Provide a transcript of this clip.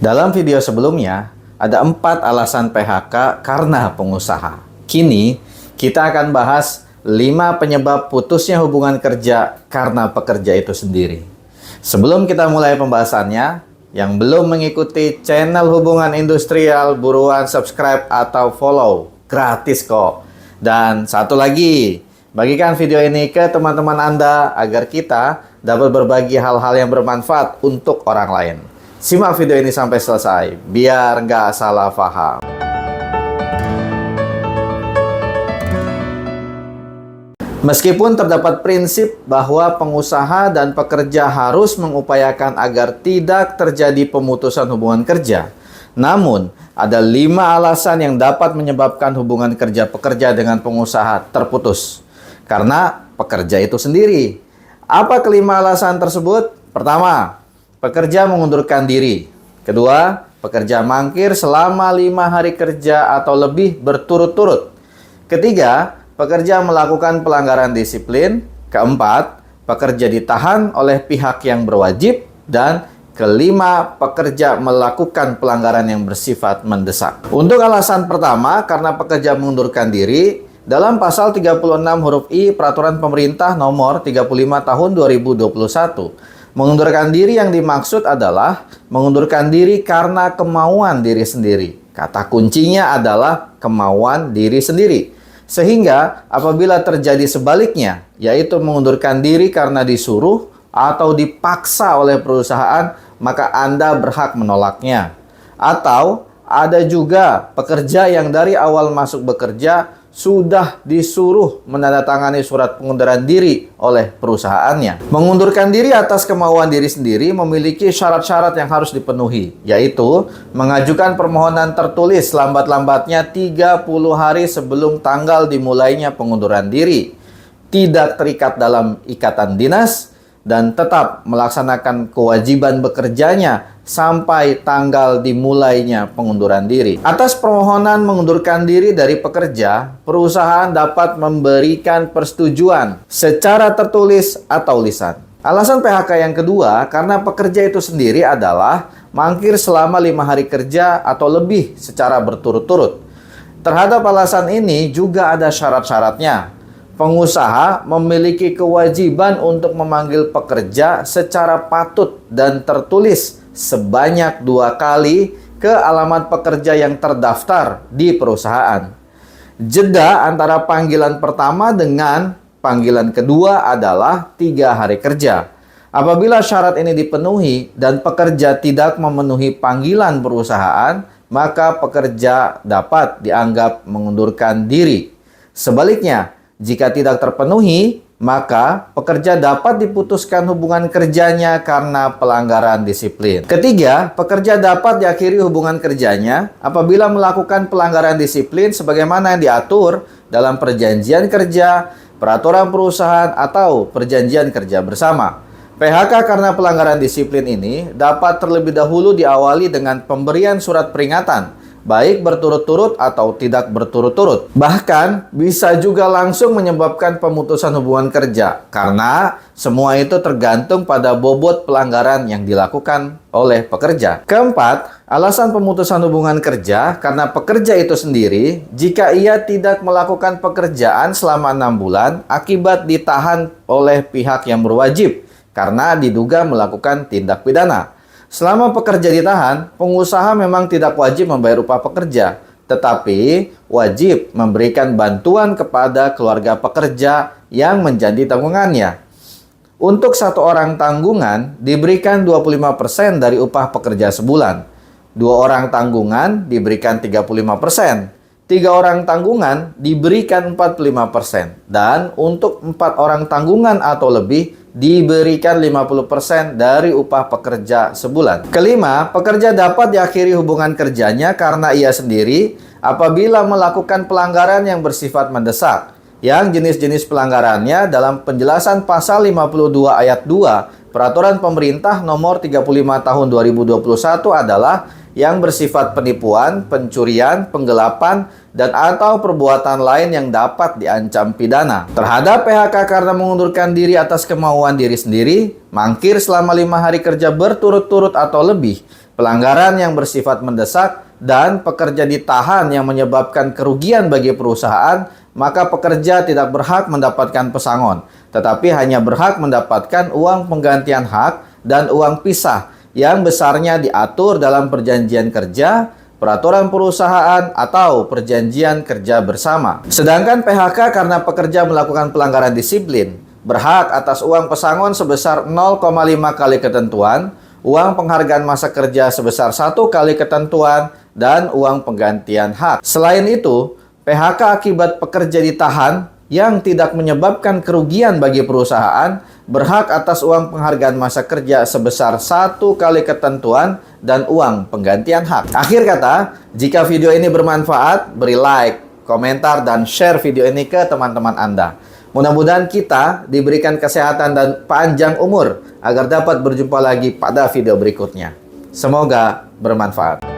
Dalam video sebelumnya, ada 4 alasan PHK karena pengusaha. Kini, kita akan bahas 5 penyebab putusnya hubungan kerja karena pekerja itu sendiri. Sebelum kita mulai pembahasannya, yang belum mengikuti channel Hubungan Industrial, buruan subscribe atau follow. Gratis kok. Dan satu lagi, bagikan video ini ke teman-teman Anda agar kita dapat berbagi hal-hal yang bermanfaat untuk orang lain. Simak video ini sampai selesai, biar nggak salah paham. Meskipun terdapat prinsip bahwa pengusaha dan pekerja harus mengupayakan agar tidak terjadi pemutusan hubungan kerja, namun ada 5 alasan yang dapat menyebabkan hubungan kerja pekerja dengan pengusaha terputus karena pekerja itu sendiri. Apa kelima alasan tersebut? Pertama, pekerja mengundurkan diri. Kedua, pekerja mangkir selama 5 hari kerja atau lebih berturut-turut. Ketiga, pekerja melakukan pelanggaran disiplin. Keempat, pekerja ditahan oleh pihak yang berwajib. Dan kelima, pekerja melakukan pelanggaran yang bersifat mendesak. Untuk alasan pertama, karena pekerja mengundurkan diri, dalam pasal 36 huruf I Peraturan Pemerintah Nomor 35 Tahun 2021, mengundurkan diri yang dimaksud adalah mengundurkan diri karena kemauan diri sendiri. Kata kuncinya adalah kemauan diri sendiri. Sehingga apabila terjadi sebaliknya, yaitu mengundurkan diri karena disuruh atau dipaksa oleh perusahaan, maka Anda berhak menolaknya. Atau ada juga pekerja yang dari awal masuk bekerja sudah disuruh menandatangani surat pengunduran diri oleh perusahaannya. Mengundurkan diri atas kemauan diri sendiri memiliki syarat-syarat yang harus dipenuhi, yaitu mengajukan permohonan tertulis lambat-lambatnya 30 hari sebelum tanggal dimulainya pengunduran diri, tidak terikat dalam ikatan dinas, dan tetap melaksanakan kewajiban bekerjanya sampai tanggal dimulainya pengunduran diri. Atas permohonan mengundurkan diri dari pekerja, perusahaan dapat memberikan persetujuan secara tertulis atau lisan. Alasan PHK yang kedua, karena pekerja itu sendiri adalah mangkir selama 5 hari kerja atau lebih secara berturut-turut. Terhadap alasan ini juga ada syarat-syaratnya. Pengusaha memiliki kewajiban untuk memanggil pekerja secara patut dan tertulis sebanyak 2 kali ke alamat pekerja yang terdaftar di perusahaan. Jeda antara panggilan pertama dengan panggilan kedua adalah 3 hari kerja. Apabila syarat ini dipenuhi dan pekerja tidak memenuhi panggilan perusahaan, maka pekerja dapat dianggap mengundurkan diri. Sebaliknya, jika tidak terpenuhi, maka pekerja dapat diputuskan hubungan kerjanya karena pelanggaran disiplin. Ketiga, pekerja dapat diakhiri hubungan kerjanya apabila melakukan pelanggaran disiplin sebagaimana yang diatur dalam perjanjian kerja, peraturan perusahaan, atau perjanjian kerja bersama. PHK karena pelanggaran disiplin ini dapat terlebih dahulu diawali dengan pemberian surat peringatan, baik berturut-turut atau tidak berturut-turut. Bahkan bisa juga langsung menyebabkan pemutusan hubungan kerja karena semua itu tergantung pada bobot pelanggaran yang dilakukan oleh pekerja. Keempat, alasan pemutusan hubungan kerja karena pekerja itu sendiri jika ia tidak melakukan pekerjaan selama 6 bulan akibat ditahan oleh pihak yang berwajib karena diduga melakukan tindak pidana. Selama pekerja ditahan, pengusaha memang tidak wajib membayar upah pekerja, tetapi wajib memberikan bantuan kepada keluarga pekerja yang menjadi tanggungannya. Untuk 1 orang tanggungan diberikan 25% dari upah pekerja sebulan. 2 orang tanggungan diberikan 35%. 3 orang tanggungan diberikan 45%. Dan untuk 4 orang tanggungan atau lebih diberikan 50% dari upah pekerja sebulan. Kelima, pekerja dapat diakhiri hubungan kerjanya karena ia sendiri apabila melakukan pelanggaran yang bersifat mendesak. Yang jenis-jenis pelanggarannya dalam penjelasan pasal 52 ayat 2 Peraturan Pemerintah Nomor 35 Tahun 2021 adalah yang bersifat penipuan, pencurian, penggelapan, dan atau perbuatan lain yang dapat diancam pidana. Terhadap PHK karena mengundurkan diri atas kemauan diri sendiri, mangkir selama 5 hari kerja berturut-turut atau lebih, pelanggaran yang bersifat mendesak, dan pekerja ditahan yang menyebabkan kerugian bagi perusahaan, maka pekerja tidak berhak mendapatkan pesangon, tetapi hanya berhak mendapatkan uang penggantian hak dan uang pisah yang besarnya diatur dalam perjanjian kerja, peraturan perusahaan, atau perjanjian kerja bersama. Sedangkan PHK karena pekerja melakukan pelanggaran disiplin, berhak atas uang pesangon sebesar 0,5 kali ketentuan, uang penghargaan masa kerja sebesar 1 kali ketentuan, dan uang penggantian hak. Selain itu, PHK akibat pekerja ditahan yang tidak menyebabkan kerugian bagi perusahaan berhak atas uang penghargaan masa kerja sebesar 1 kali ketentuan dan uang penggantian hak. Akhir kata, jika video ini bermanfaat, beri like, komentar, dan share video ini ke teman-teman Anda. Mudah-mudahan kita diberikan kesehatan dan panjang umur agar dapat berjumpa lagi pada video berikutnya. Semoga bermanfaat.